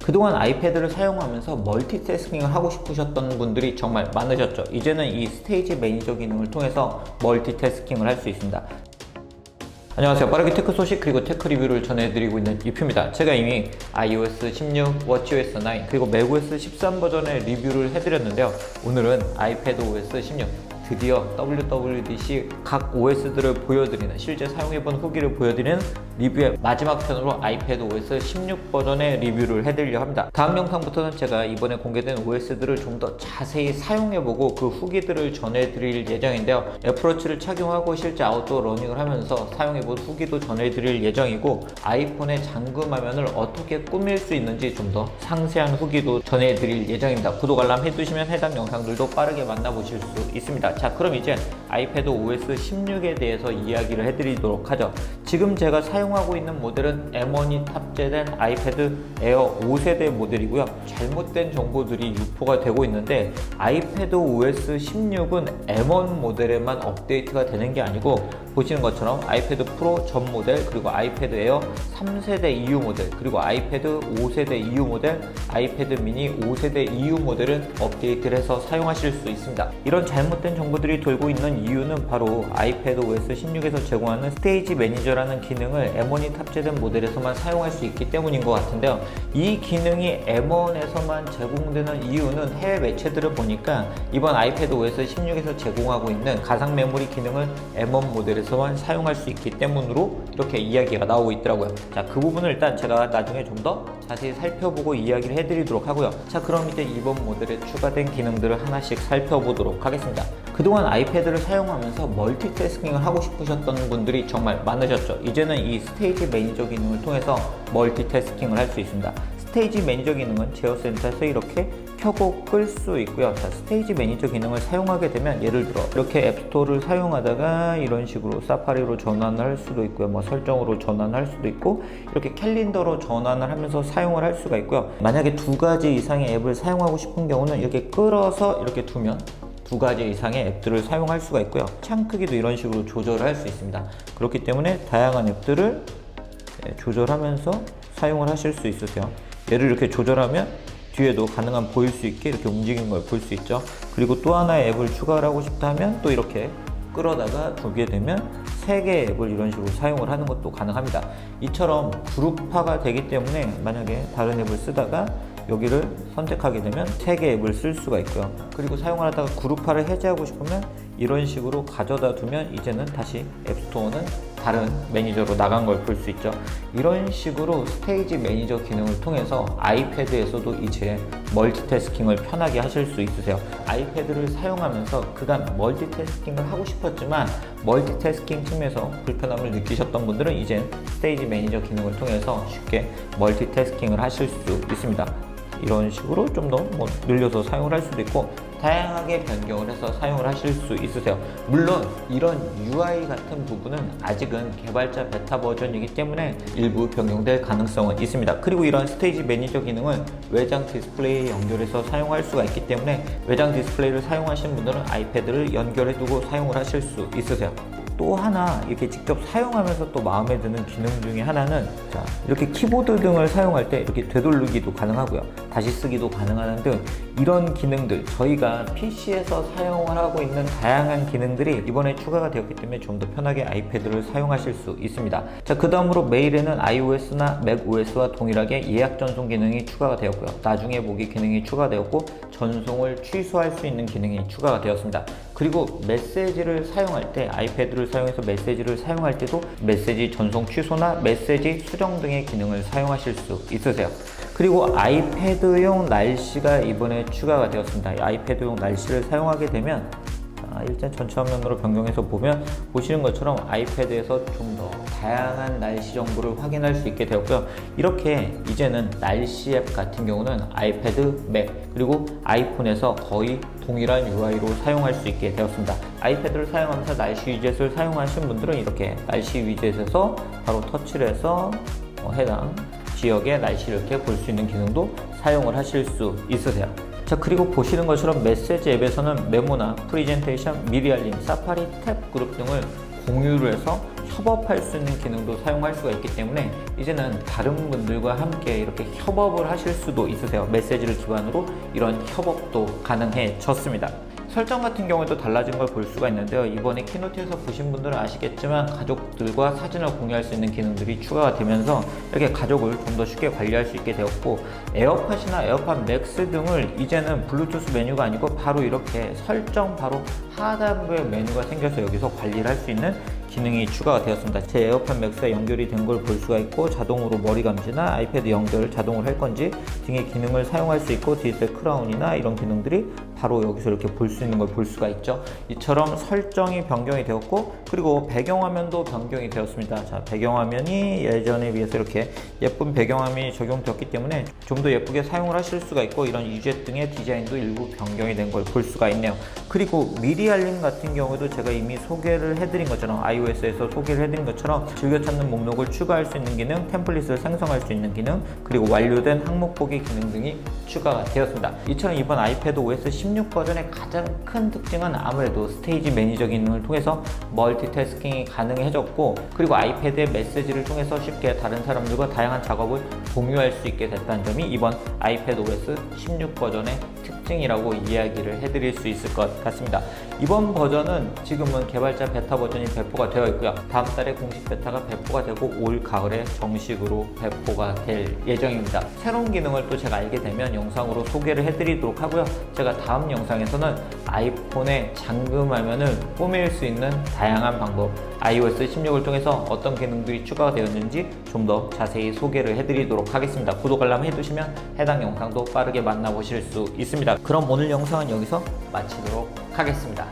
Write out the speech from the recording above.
그동안 아이패드를 사용하면서 멀티태스킹을 하고 싶으셨던 분들이 정말 많으셨죠. 이제는 이 스테이지 매니저 기능을 통해서 멀티태스킹을 할 수 있습니다. 안녕하세요. 빠르게 테크 소식 그리고 테크 리뷰를 전해드리고 있는 유표입니다. 제가 이미 iOS 16, watchOS 9 그리고 macOS 13 버전의 리뷰를 해드렸는데요. 오늘은 iPadOS 16 드디어 WWDC 각 OS들을 보여드리는, 실제 사용해본 후기를 보여드리는 리뷰의 마지막 편으로 iPadOS 16 버전의 리뷰를 해드리려 합니다. 다음 영상부터는 제가 이번에 공개된 OS들을 좀 더 자세히 사용해보고 그 후기들을 전해드릴 예정인데요. 애플워치를 착용하고 실제 아웃도어 러닝을 하면서 사용해본 후기도 전해드릴 예정이고, 아이폰의 잠금 화면을 어떻게 꾸밀 수 있는지 좀 더 상세한 후기도 전해드릴 예정입니다. 구독 알람 해두시면 해당 영상들도 빠르게 만나보실 수 있습니다. 자, 그럼 이제 iPadOS 16에 대해서 이야기를 해드리도록 하죠. 지금 제가 사용하고 있는 모델은 M1이 탑재된 아이패드 에어 5세대 모델이고요. 잘못된 정보들이 유포가 되고 있는데, iPadOS 16은 M1 모델에만 업데이트가 되는 게 아니고, 보시는 것처럼 아이패드 프로 전 모델, 그리고 아이패드 에어 3세대 EU 모델, 그리고 아이패드 5세대 EU 모델, 아이패드 미니 5세대 EU 모델은 업데이트를 해서 사용하실 수 있습니다. 이런 잘못된 정보들이 돌고 있는 이유는 바로 iPadOS 16에서 제공하는 스테이지 매니저라는 기능을 M1이 탑재된 모델에서만 사용할 수 있기 때문인 것 같은데요. 이 기능이 M1에서만 제공되는 이유는 해외 매체들을 보니까 이번 iPadOS 16에서 제공하고 있는 가상 메모리 기능을 M1 모델에서만 사용할 수 있기 때문으로 이렇게 이야기가 나오고 있더라고요. 자, 그 부분을 일단 제가 나중에 좀 더 자세히 살펴보고 이야기를 해드리도록 하고요. 자, 그럼 이제 이번 모델에 추가된 기능들을 하나씩 살펴보도록 하겠습니다. 그동안 아이패드를 사용하면서 멀티태스킹을 하고 싶으셨던 분들이 정말 많으셨죠. 이제는 이 스테이지 매니저 기능을 통해서 멀티태스킹을 할 수 있습니다. 스테이지 매니저 기능은 제어센터에서 이렇게 켜고 끌 수 있고요. 자, 스테이지 매니저 기능을 사용하게 되면 예를 들어 이렇게 앱스토어를 사용하다가 이런 식으로 사파리로 전환을 할 수도 있고요. 뭐 설정으로 전환을 할 수도 있고, 이렇게 캘린더로 전환을 하면서 사용을 할 수가 있고요. 만약에 두 가지 이상의 앱을 사용하고 싶은 경우는 이렇게 끌어서 이렇게 두면 두 가지 이상의 앱들을 사용할 수가 있고요. 창 크기도 이런 식으로 조절을 할 수 있습니다. 그렇기 때문에 다양한 앱들을 조절하면서 사용을 하실 수 있으세요. 얘를 이렇게 조절하면 뒤에도 가능한 보일 수 있게 이렇게 움직이는 걸 볼 수 있죠. 그리고 또 하나의 앱을 추가를 하고 싶다 하면 또 이렇게 끌어다가 두게 되면 3개의 앱을 이런 식으로 사용을 하는 것도 가능합니다. 이처럼 그룹화가 되기 때문에 만약에 다른 앱을 쓰다가 여기를 선택하게 되면 3개 앱을 쓸 수가 있고요. 그리고 사용을 하다가 그룹화를 해제하고 싶으면 이런 식으로 가져다 두면 이제는 다시 앱스토어는 다른 매니저로 나간 걸 볼 수 있죠. 이런 식으로 스테이지 매니저 기능을 통해서 아이패드에서도 이제 멀티태스킹을 편하게 하실 수 있으세요. 아이패드를 사용하면서 그간 멀티태스킹을 하고 싶었지만 멀티태스킹 틈에서 불편함을 느끼셨던 분들은 이제 스테이지 매니저 기능을 통해서 쉽게 멀티태스킹을 하실 수 있습니다. 이런 식으로 좀 더 늘려서 사용을 할 수도 있고, 다양하게 변경을 해서 사용을 하실 수 있으세요. 물론 이런 UI 같은 부분은 아직은 개발자 베타 버전이기 때문에 일부 변경될 가능성은 있습니다. 그리고 이런 스테이지 매니저 기능은 외장 디스플레이에 연결해서 사용할 수가 있기 때문에 외장 디스플레이를 사용하시는 분들은 아이패드를 연결해 두고 사용을 하실 수 있으세요. 또 하나 이렇게 직접 사용하면서 또 마음에 드는 기능 중에 하나는, 자, 이렇게 키보드 등을 사용할 때 이렇게 되돌리기도 가능하고요, 다시 쓰기도 가능한 등 이런 기능들, 저희가 PC에서 사용을 하고 있는 다양한 기능들이 이번에 추가가 되었기 때문에 좀 더 편하게 아이패드를 사용하실 수 있습니다. 자, 그 다음으로 메일에는 iOS나 macOS와 동일하게 예약 전송 기능이 추가가 되었고요, 나중에 보기 기능이 추가되었고, 전송을 취소할 수 있는 기능이 추가가 되었습니다. 그리고 메시지를 사용할 때, 아이패드를 사용해서 메시지를 사용할 때도 메시지 전송 취소나 메시지 수정 등의 기능을 사용하실 수 있으세요. 그리고 아이패드용 날씨가 이번에 추가가 되었습니다. 아이패드용 날씨를 사용하게 되면 일단 전체 화면으로 변경해서 보면 보시는 것처럼 아이패드에서 좀 더 다양한 날씨 정보를 확인할 수 있게 되었고요. 이렇게 이제는 날씨 앱 같은 경우는 아이패드, 맥, 그리고 아이폰에서 거의 동일한 UI로 사용할 수 있게 되었습니다. 아이패드를 사용하면서 날씨 위젯을 사용하신 분들은 이렇게 날씨 위젯에서 바로 터치를 해서 해당 지역의 날씨를 이렇게 볼 수 있는 기능도 사용을 하실 수 있으세요. 자, 그리고 보시는 것처럼 메시지 앱에서는 메모나 프리젠테이션, 미리 알림, 사파리, 탭 그룹 등을 공유를 해서 협업할 수 있는 기능도 사용할 수가 있기 때문에 이제는 다른 분들과 함께 이렇게 협업을 하실 수도 있으세요. 메시지를 기반으로 이런 협업도 가능해졌습니다. 설정 같은 경우에도 달라진 걸 볼 수가 있는데요. 이번에 키노트에서 보신 분들은 아시겠지만 가족들과 사진을 공유할 수 있는 기능들이 추가가 되면서 이렇게 가족을 좀 더 쉽게 관리할 수 있게 되었고, 에어팟이나 에어팟 맥스 등을 이제는 블루투스 메뉴가 아니고 바로 이렇게 설정 바로 하단부에 메뉴가 생겨서 여기서 관리를 할 수 있는 기능이 추가가 되었습니다. 제 에어팟 맥스에 연결이 된 걸 볼 수가 있고, 자동으로 머리 감지나 아이패드 연결을 자동으로 할 건지 등의 기능을 사용할 수 있고, 디지털 크라운이나 이런 기능들이 바로 여기서 이렇게 볼 수 있는 걸 볼 수가 있죠. 이처럼 설정이 변경이 되었고, 그리고 배경화면도 변경이 되었습니다. 자, 배경화면이 예전에 비해서 이렇게 예쁜 배경화면이 적용되었기 때문에 좀 더 예쁘게 사용을 하실 수가 있고, 이런 위젯 등의 디자인도 일부 변경이 된 걸 볼 수가 있네요. 그리고 미리 알림 같은 경우도 제가 이미 소개를 해드린 것처럼, iOS에서 소개를 해드린 것처럼 즐겨 찾는 목록을 추가할 수 있는 기능, 템플릿을 생성할 수 있는 기능, 그리고 완료된 항목 보기 기능 등이 추가가 되었습니다. 이처럼 이번 아이패드 OS 16 버전의 가장 큰 특징은 아무래도 스테이지 매니저 기능을 통해서 멀티태스킹이 가능해졌고, 그리고 아이패드의 메시지를 통해서 쉽게 다른 사람들과 다양한 작업을 공유할 수 있게 됐다는 점이 이번 아이패드 OS 16 버전의 특징이라고 이야기를 해드릴 수 있을 것 같습니다. 이번 버전은 지금은 개발자 베타 버전이 배포가 되어 있고요. 다음 달에 공식 베타가 배포가 되고 올 가을에 정식으로 배포가 될 예정입니다. 새로운 기능을 또 제가 알게 되면 영상으로 소개를 해드리도록 하고요. 제가 다음 영상에서는 아이폰의 잠금화면을 꾸밀 수 있는 다양한 방법, iOS 16을 통해서 어떤 기능들이 추가가 되었는지 좀 더 자세히 소개를 해드리도록 하겠습니다. 구독, 알람 해두시면 해당 영상도 빠르게 만나보실 수 있습니다. 그럼 오늘 영상은 여기서 마치도록 하겠습니다.